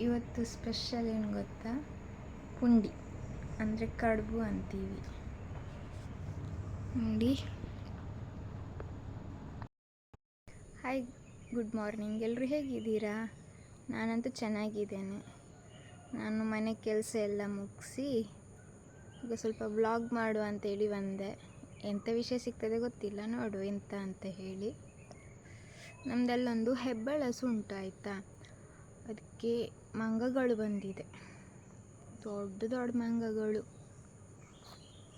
ಇವತ್ತು ಸ್ಪೆಷಲ್ ಏನು ಗೊತ್ತಾ? ಪುಂಡಿ ಅಂದರೆ ಕಡುಬು ಅಂತೀವಿ ನೋಡಿ. Hi, good morning. ಎಲ್ಲರೂ ಹೇಗಿದ್ದೀರಾ? ನಾನಂತೂ ಚೆನ್ನಾಗಿದ್ದೇನೆ. ನಾನು ಮನೆ ಕೆಲಸ ಎಲ್ಲ ಮುಗಿಸಿ ಈಗ ಸ್ವಲ್ಪ ವ್ಲಾಗ್ ಮಾಡುವ ಅಂತೇಳಿ ಬಂದೆ. ಎಂಥ ವಿಷಯ ಸಿಗ್ತದೆ ಗೊತ್ತಿಲ್ಲ, ನೋಡು ಎಂತ ಅಂತ ಹೇಳಿ. ನಮ್ಮದಲ್ಲೊಂದು ಹೆಬ್ಬಳಸು ಉಂಟು ಆಯಿತಾ, ಅದಕ್ಕೆ ಮಂಗಗಳು ಬಂದಿದೆ. ದೊಡ್ಡ ದೊಡ್ಡ ಮಂಗಗಳು,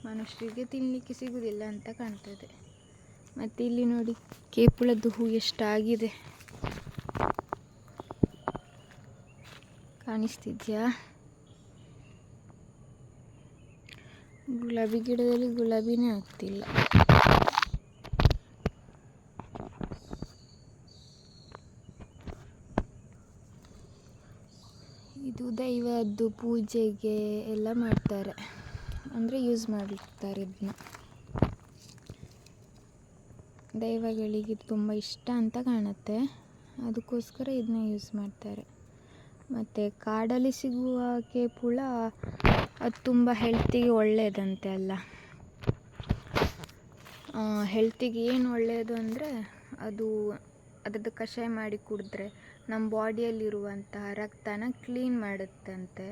ಮನುಷ್ಯರಿಗೆ ತಿನ್ನಲಿಕ್ಕೆ ಸಿಗುವುದಿಲ್ಲ ಅಂತ ಕಾಣ್ತದೆ. ಮತ್ತು ಇಲ್ಲಿ ನೋಡಿ, ಕೇಪುಳದ್ದು ಹೂ ಎಷ್ಟಾಗಿದೆ, ಕಾಣಿಸ್ತಿದ್ಯಾ? ಗುಲಾಬಿ ಗಿಡದಲ್ಲಿ ಗುಲಾಬಿನೇ ಆಗ್ತಿಲ್ಲ. ಇದು ದೈವದ್ದು ಪೂಜೆಗೆ ಎಲ್ಲ ಮಾಡ್ತಾರೆ, ಅಂದರೆ ಯೂಸ್ ಮಾಡಿರ್ತಾರೆ. ಇದನ್ನ ದೈವಗಳಿಗೆ ತುಂಬ ಇಷ್ಟ ಅಂತ ಕಾಣುತ್ತೆ, ಅದಕ್ಕೋಸ್ಕರ ಇದನ್ನ ಯೂಸ್ ಮಾಡ್ತಾರೆ. ಮತ್ತು ಕಾಡಲ್ಲಿ ಸಿಗುವ ಕೇಪುಳ ಅದು ತುಂಬ ಹೆಲ್ತಿಗೆ ಒಳ್ಳೆಯದಂತೆ ಅಲ್ಲ. ಹೆಲ್ತಿಗೆ ಏನು ಒಳ್ಳೆಯದು ಅಂದರೆ ಅದರದ್ದು ಕಷಾಯ ಮಾಡಿ ಕುಡಿದ್ರೆ ನಮ್ಮ ಬಾಡಿಯಲ್ಲಿರುವಂತಹ ರಕ್ತನ ಕ್ಲೀನ್ ಮಾಡುತ್ತಂತೆ,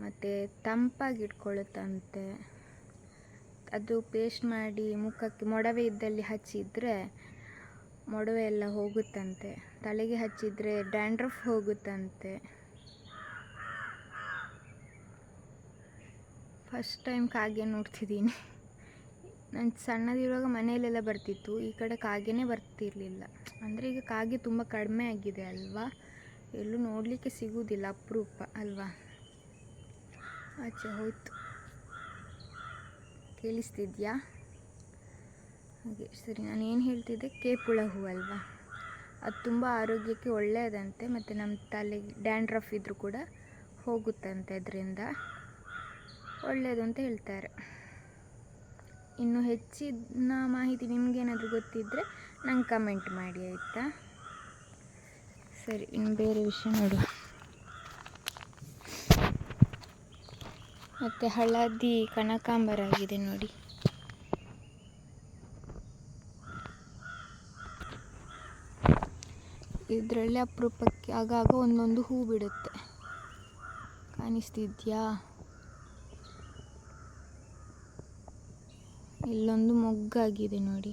ಮತ್ತು ತಂಪಾಗಿಟ್ಕೊಳ್ಳುತ್ತಂತೆ. ಅದು ಪೇಸ್ಟ್ ಮಾಡಿ ಮುಖಕ್ಕೆ ಮೊಡವೆ ಇದ್ದಲ್ಲಿ ಹಚ್ಚಿದರೆ ಮೊಡವೆ ಎಲ್ಲ ಹೋಗುತ್ತಂತೆ. ತಲೆಗೆ ಹಚ್ಚಿದರೆ ಡ್ಯಾಂಡ್ರಫ್ ಹೋಗುತ್ತಂತೆ. ಫಸ್ಟ್ ಟೈಮ್ ಕಾಗೆ ನೋಡ್ತಿದ್ದೀನಿ. ನಾನು ಸಣ್ಣದಿರುವಾಗ ಮನೆಯಲ್ಲೆಲ್ಲ ಬರ್ತಿತ್ತು, ಈ ಕಡೆ ಕಾಗೆನೇ ಬರ್ತಿರಲಿಲ್ಲ. ಅಂದರೆ ಈಗ ಕಾಗೆ ತುಂಬ ಕಡಿಮೆ ಆಗಿದೆ ಅಲ್ವಾ, ಎಲ್ಲೂ ನೋಡಲಿಕ್ಕೆ ಸಿಗುವುದಿಲ್ಲ, ಅಪರೂಪ ಅಲ್ವಾ. ಆಚೆ ಹೋಯ್ತು, ಕೇಳಿಸ್ತಿದ್ಯಾ? ಹಾಗೆ ಸರಿ, ನಾನು ಏನು ಹೇಳ್ತಿದ್ದೆ, ಕೇಪುಳ ಹೂ ಅಲ್ವಾ, ಅದು ತುಂಬ ಆರೋಗ್ಯಕ್ಕೆ ಒಳ್ಳೆಯದಂತೆ. ಮತ್ತು ನಮ್ಮ ತಲೆಗೆ ಡ್ಯಾಂಡ್ರಫ್ ಇದ್ದರೂ ಕೂಡ ಹೋಗುತ್ತಂತೆ, ಅದರಿಂದ ಒಳ್ಳೆಯದು ಅಂತ ಹೇಳ್ತಾರೆ. ಇನ್ನು ಹೆಚ್ಚಿನ ಮಾಹಿತಿ ನಿಮಗೇನಾದರೂ ಗೊತ್ತಿದ್ದರೆ ನಂಗೆ ಕಮೆಂಟ್ ಮಾಡಿ ಆಯಿತಾ? ಸರಿ, ಇನ್ನು ಬೇರೆ ವಿಷಯ ನೋಡು. ಮತ್ತು ಹಳದಿ ಕನಕಾಂಬರ ಆಗಿದೆ ನೋಡಿ. ಇದರಲ್ಲಿ ಅಪರೂಪಕ್ಕೆ ಆಗಾಗ ಒಂದೊಂದು ಹೂ ಬಿಡುತ್ತೆ, ಕಾಣಿಸ್ತಿದ್ಯಾ? ಇಲ್ಲೊಂದು ಮೊಗ್ಗಾಗಿದೆ ನೋಡಿ.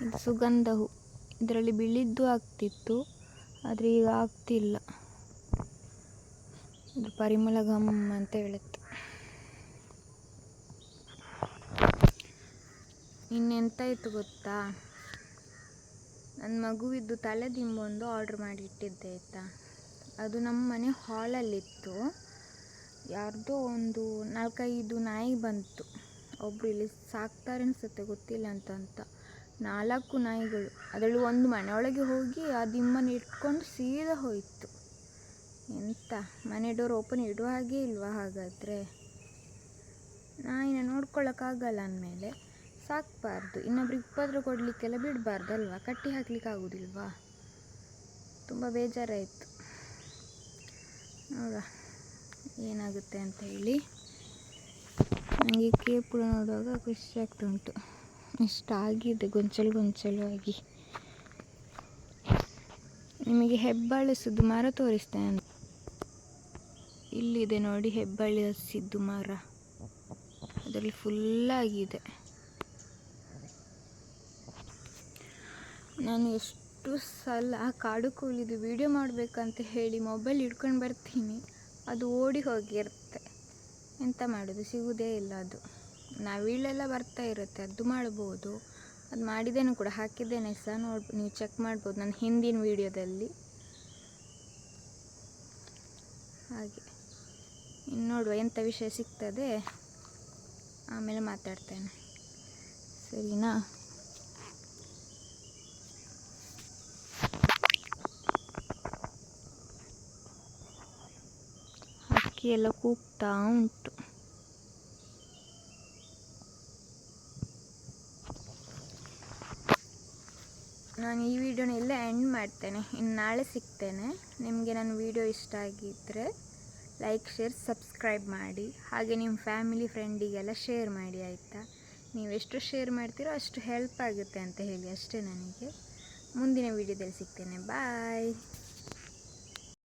ಇದು ಸುಗಂಧ ಹೂ, ಇದರಲ್ಲಿ ಬಿಳಿದ್ದು ಆಗ್ತಿತ್ತು, ಆದರೆ ಈಗ ಆಗ್ತಿಲ್ಲ. ಇದು ಪರಿಮಳ ಘಮ್ ಅಂತ ಹೇಳುತ್ತೆ. ಇನ್ನೆಂತಾಯಿತು ಗೊತ್ತಾ, ನನ್ನ ಮಗುವಿದ್ದು ತಲೆದಿಂಬೊಂದು ಆರ್ಡ್ರ್ ಮಾಡಿ ಇಟ್ಟಿದ್ದೆ ಆಯಿತಾ. ಅದು ನಮ್ಮ ಮನೆ ಹಾಲಲ್ಲಿತ್ತು. ಯಾರ್ದೋ ಒಂದು 4-5 ನಾಯಿ ಬಂತು. ಒಬ್ಬರು ಇಲ್ಲಿ ಸಾಕ್ತಾರೆ ಅನಿಸುತ್ತೆ, ಗೊತ್ತಿಲ್ಲ ಅಂತ 4 ನಾಯಿಗಳು. ಅದರಲ್ಲಿ ಒಂದು ಮನೆಯೊಳಗೆ ಹೋಗಿ ಆ ದಿಂಬನ್ನು ಇಟ್ಕೊಂಡು ಸೀದಾ ಹೋಯಿತು. ಎಂತ, ಮನೆ ಡೋರ್ ಓಪನ್ ಇಡುವ ಹಾಗೆ ಇಲ್ವಾ? ಹಾಗಾದರೆ ನಾಯಿನ ನೋಡ್ಕೊಳ್ಳೋಕ್ಕಾಗಲ್ಲ ಅಂದಮೇಲೆ ಸಾಕಬಾರ್ದು, ಇನ್ನೊಬ್ರಿಗೆ ಉಪದ್ರ ಕೊಡಲಿಕ್ಕೆಲ್ಲ ಬಿಡಬಾರ್ದಲ್ವ, ಕಟ್ಟಿ ಹಾಕ್ಲಿಕ್ಕೆ ಆಗೋದಿಲ್ವಾ? ತುಂಬ ಬೇಜಾರಾಯಿತು. ನೋಡುವ ಏನಾಗುತ್ತೆ ಅಂತ ಹೇಳಿ. ನನಗೆ ಕೇಪುಳ ನೋಡುವಾಗ ಖುಷಿ ಆಗ್ತುಂಟು, ಇಷ್ಟಾಗಿದೆ ಗೊಂಚಲು ಆಗಿ. ನಿಮಗೆ ಹೆಬ್ಬಳಸದ್ದು ಮರ ತೋರಿಸ್ತೇನೆ. ಇಲ್ಲಿದೆ ನೋಡಿ ಹೆಬ್ಬಳಸಿದ್ದು ಮರ, ಅದರಲ್ಲಿ ಫುಲ್ಲಾಗಿದೆ. ನಾನು ಎಷ್ಟು ಸಲ ಕಾಡು ಕೋಳಿದು ವಿಡಿಯೋ ಮಾಡಬೇಕಂತ ಹೇಳಿ ಮೊಬೈಲ್ ಹಿಡ್ಕೊಂಡು ಬರ್ತೀನಿ, ಅದು ಓಡಿ ಹೋಗಿರುತ್ತೆ. ಎಂತ ಮಾಡೋದು, ಸಿಗುವುದೇ ಇಲ್ಲ. ಅದು ನವಿಳೆಲ್ಲ ಬರ್ತಾ ಇರುತ್ತೆ, ಅದು ಮಾಡ್ಬೋದು. ಅದು ಮಾಡಿದ್ದೇನೆ ಕೂಡ, ಹಾಕಿದ್ದೇನೆ ಸಹ, ನೀವು ಚೆಕ್ ಮಾಡ್ಬೋದು ನನ್ನ ಹಿಂದಿನ ವಿಡಿಯೋದಲ್ಲಿ. ಹಾಗೆ ಇನ್ನು ನೋಡುವ ಎಂಥ ವಿಷಯ ಸಿಗ್ತದೆ, ಆಮೇಲೆ ಮಾತಾಡ್ತೇನೆ, ಸರಿನಾ? ಹಕ್ಕಿ ಎಲ್ಲ ಕೂಗ್ತಾ ಉಂಟು. ನಾನು ಈ ವಿಡಿಯೋನ ಇಲ್ಲೇ ಎಂಡ್ ಮಾಡ್ತೇನೆ. ಇನ್ನು ನಾಳೆ ಸಿಗ್ತೇನೆ. ನಿಮಗೆ ನನ್ನ ವಿಡಿಯೋ ಇಷ್ಟ ಆಗಿದ್ದರೆ ಲೈಕ್, ಶೇರ್, ಸಬ್ಸ್ಕ್ರೈಬ್ ಮಾಡಿ. ಹಾಗೆ ನಿಮ್ಮ ಫ್ಯಾಮಿಲಿ ಫ್ರೆಂಡಿಗೆಲ್ಲ ಶೇರ್ ಮಾಡಿ ಆಯಿತಾ. ನೀವೆಷ್ಟು ಶೇರ್ ಮಾಡ್ತೀರೋ ಅಷ್ಟು ಹೆಲ್ಪ್ ಆಗುತ್ತೆ ಅಂತ ಹೇಳಿ ಅಷ್ಟೇ ನನಗೆ. ಮುಂದಿನ ವಿಡಿಯೋದಲ್ಲಿ ಸಿಗ್ತೇನೆ. ಬಾಯ್.